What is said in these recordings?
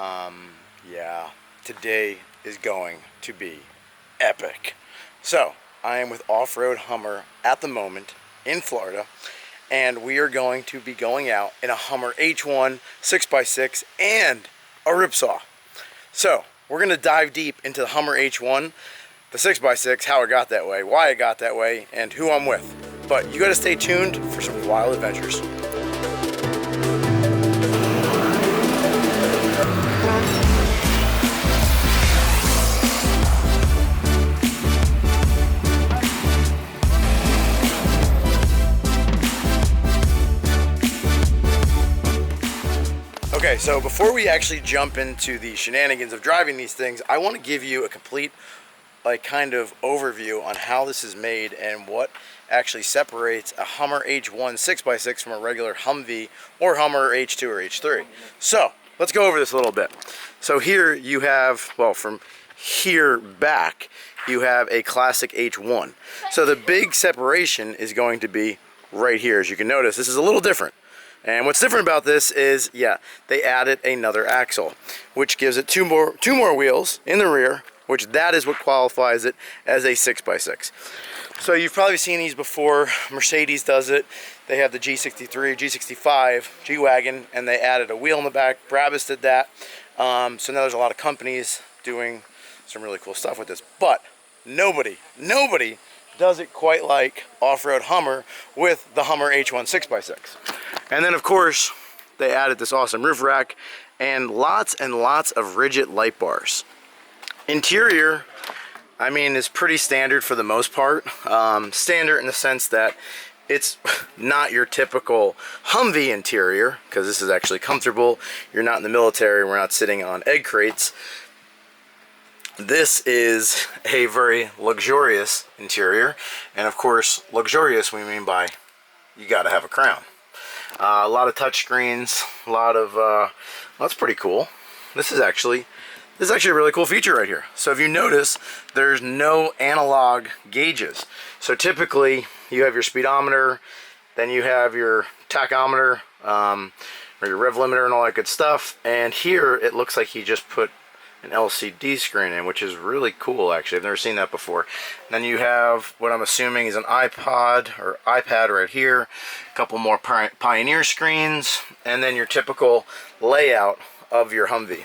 Yeah, today is going to be epic. So, I am with Off-Road Hummer at the moment in Florida, and we are going to be going out in a Hummer H1 6x6 and a ripsaw. So, we're going to dive deep into the Hummer H1, the 6x6, how it got that way, why it got that way, and who I'm with. But you got to stay tuned for some wild adventures. Okay, so before we actually jump into the shenanigans of driving these things, I want to give you a complete kind of overview on how this is made and what actually separates a Hummer H1 6x6 from a regular Humvee or Hummer H2 or H3. So let's go over this a little bit. So here you have, well, from here back, you have a classic H1. So the big separation is going to be right here. As you can notice, this is a little different. And what's different about this is, yeah, they added another axle, which gives it two more wheels in the rear, which that is what qualifies it as a 6x6. So you've probably seen these before. Mercedes does it. They have the G63, G65, G-Wagon, and they added a wheel in the back. Brabus did that. So now there's a lot of companies doing some really cool stuff with this. But nobody does it quite like Off-Road Hummer with the Hummer H1 6x6. And then, of course, they added this awesome roof rack and lots of rigid light bars. Interior, I mean, is pretty standard for the most part. Standard in the sense that it's not your typical Humvee interior, because this is actually comfortable. You're not in the military. We're not sitting on egg crates. This is a very luxurious interior. And, of course, luxurious we mean by you got to have a crown. A lot of touch screens, a lot of, well, that's pretty cool. This is actually a really cool feature right here. So if you notice, there's no analog gauges. So typically, you have your speedometer, then you have your tachometer, or your rev limiter and all that good stuff. And here, it looks like he just put an LCD screen in, which is really cool, actually. I've never seen that before. And then you have what I'm assuming is an iPod or iPad right here, a couple more Pioneer screens, and then your typical layout of your Humvee.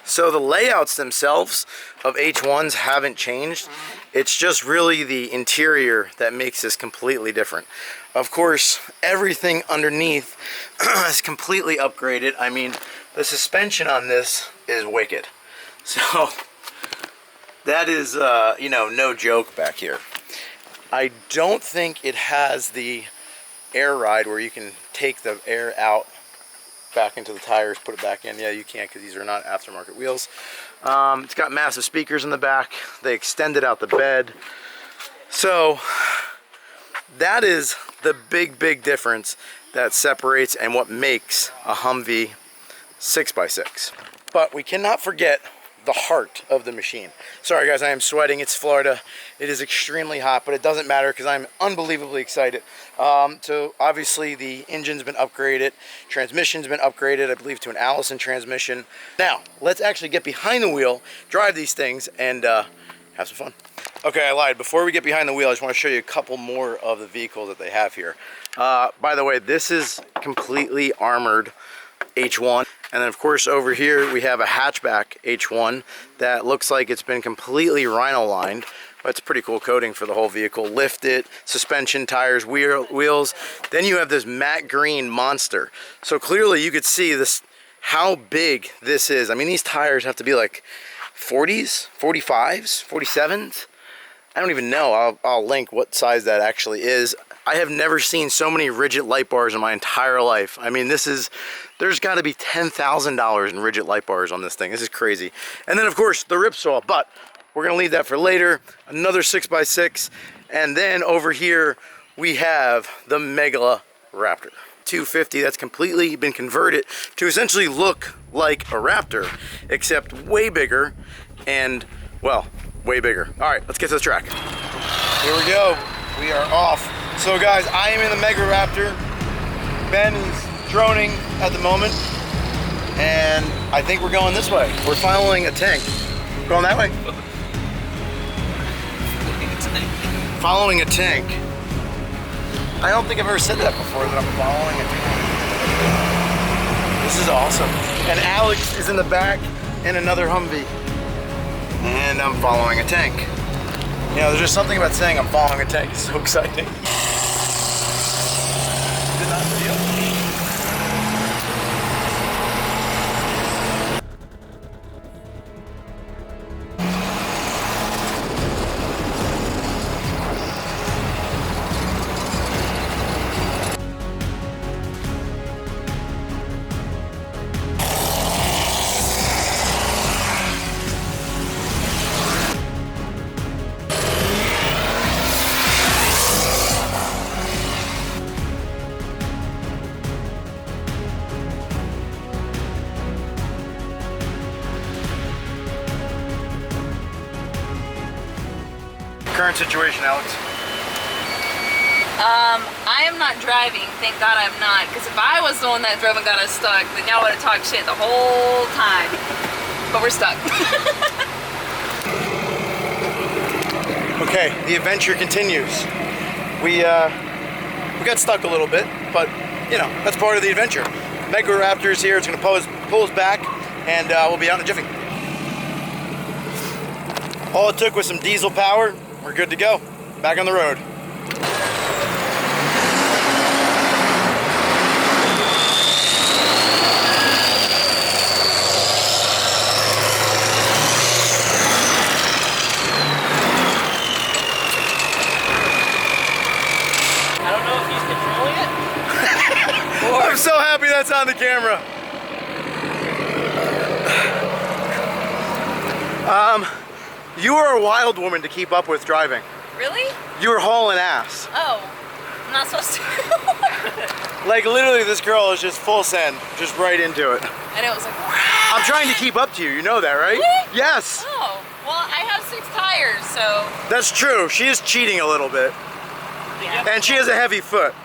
So the layouts themselves of H1s haven't changed. It's just really the interior that makes this completely different. Of course, everything underneath is completely upgraded. I mean, the suspension on this is wicked. So that is, you know, no joke back here. I don't think it has the air ride where you can take the air out back into the tires, put it back in. Yeah, you can't, because these are not aftermarket wheels. It's got massive speakers in the back. They extended out the bed. So that is the big difference that separates and what makes a Humvee 6x6. But we cannot forget the heart of the machine. Sorry guys, I am sweating. It's Florida. It is extremely hot, but it doesn't matter because I'm unbelievably excited. So obviously the engine's been upgraded, transmission's been upgraded, I believe to an Allison transmission. Now, let's actually get behind the wheel, drive these things, and have some fun. Okay, I lied. Before we get behind the wheel, I just want to show you a couple more of the vehicles that they have here. By the way, this is completely armored H1. And then of course over here we have a hatchback H1 that looks like it's been completely rhino lined, but it's a pretty cool coating for the whole vehicle. Lifted, suspension, tires, wheels. Then you have this matte green monster. So clearly you could see this, how big this is. I mean, these tires have to be like 40s, 45s, 47s. I don't even know. I'll link what size that actually is. I have never seen so many rigid light bars in my entire life. I mean, there's got to be $10,000 in rigid light bars on this thing. This is crazy. And then, of course, the ripsaw, but we're going to leave that for later. Another 6x6. And then over here, we have the Mega Raptor 250 that's completely been converted to essentially look like a Raptor, except way bigger and, well, way bigger. All right, let's get to the track. Here we go. We are off. So guys, I am in the Mega Raptor. Ben is droning at the moment. And and I think we're going this way. We're following a tank. Going that way. Following a tank. I don't think I've ever said that before, that I'm following a tank. This is awesome. And Alex is in the back in another Humvee. And I'm following a tank. You know, there's just something about saying I'm following a tank. It's so exciting. Current situation, Alex? I am not driving. Thank God I'm not. Because if I was the one that drove and got us stuck, then y'all would have talked shit the whole time. But we're stuck. Okay, the adventure continues. We got stuck a little bit, but you know, that's part of the adventure. Mega Raptor's here. It's gonna pull us back, and we'll be out in a jiffy. All it took was some diesel power. We're good to go. Back on the road. I don't know if he's controlling it. I'm so happy that's on the camera. You are a wild woman to keep up with driving. Really? You were hauling ass. Oh, I'm not supposed to. Like literally this girl is just full send, just right into it. And it was like, I'm trying to keep up to you, you know that, right? Really? Yes. oh, well, I have 6 tires, so. That's true, she is cheating a little bit. Yeah. And she has a heavy foot.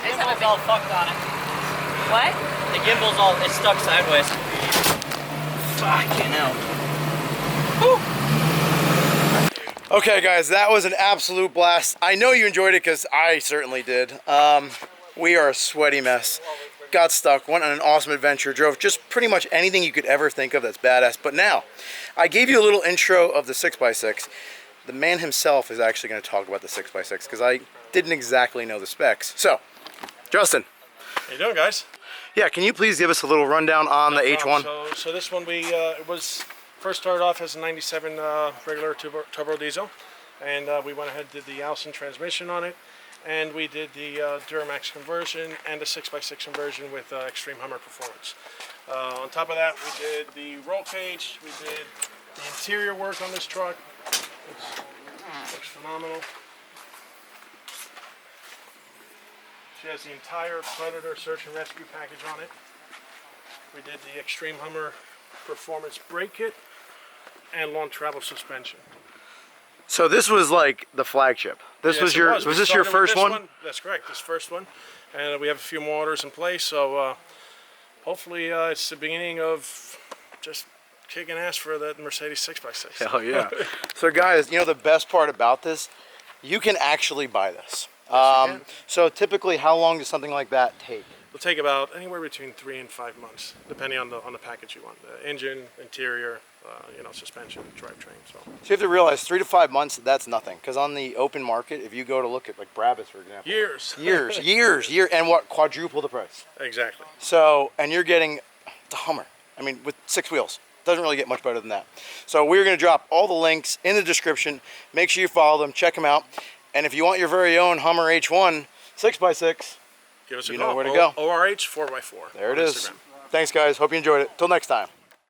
I just The haven't gimbal's been- all fucked on it. What? The gimbal's all, it's stuck sideways. Fucking hell. Okay guys, that was an absolute blast. I know you enjoyed it because I certainly did. We are a sweaty mess. Got stuck, went on an awesome adventure, drove just pretty much anything you could ever think of that's badass. But now, I gave you a little intro of the 6x6. The man himself is actually going to talk about the 6x6 because I didn't exactly know the specs. So, Justin. How you doing, guys? Yeah, can you please give us a little rundown on the H1? So this one it was first started off as a 97 regular turbo diesel, and we went ahead and did the Allison transmission on it, and we did the Duramax conversion and the 6x6 conversion with Extreme Hummer Performance. On top of that, we did the roll cage, we did the interior work on this truck. Looks phenomenal. She has the entire Predator search and rescue package on it. We did the Extreme Hummer Performance brake kit and long travel suspension. So this was like the flagship. This Yes, was it your, was. was We this your started with first this one? That's correct, this first one. And we have a few more orders in place, so hopefully it's the beginning of just kicking ass for that Mercedes 6x6. Hell yeah. So guys, you know the best part about this? You can actually buy this. Yes, you can. So typically, how long does something like that take? It'll take about anywhere between 3 and 5 months, depending on the package you want. The engine, interior, suspension, drivetrain. So So you have to realize 3 to 5 months, that's nothing. Because on the open market, if you go to look at like Brabus, for example. Years, and what, quadruple the price. Exactly. So, and you're getting the Hummer. I mean, with 6 wheels. Doesn't really get much better than that. So we're going to drop all the links in the description. Make sure you follow them, check them out. And if you want your very own Hummer H1 6x6, Give us a you call. know where to go. ORH 4x4. There it on is. Instagram. Thanks guys, hope you enjoyed it. Till next time.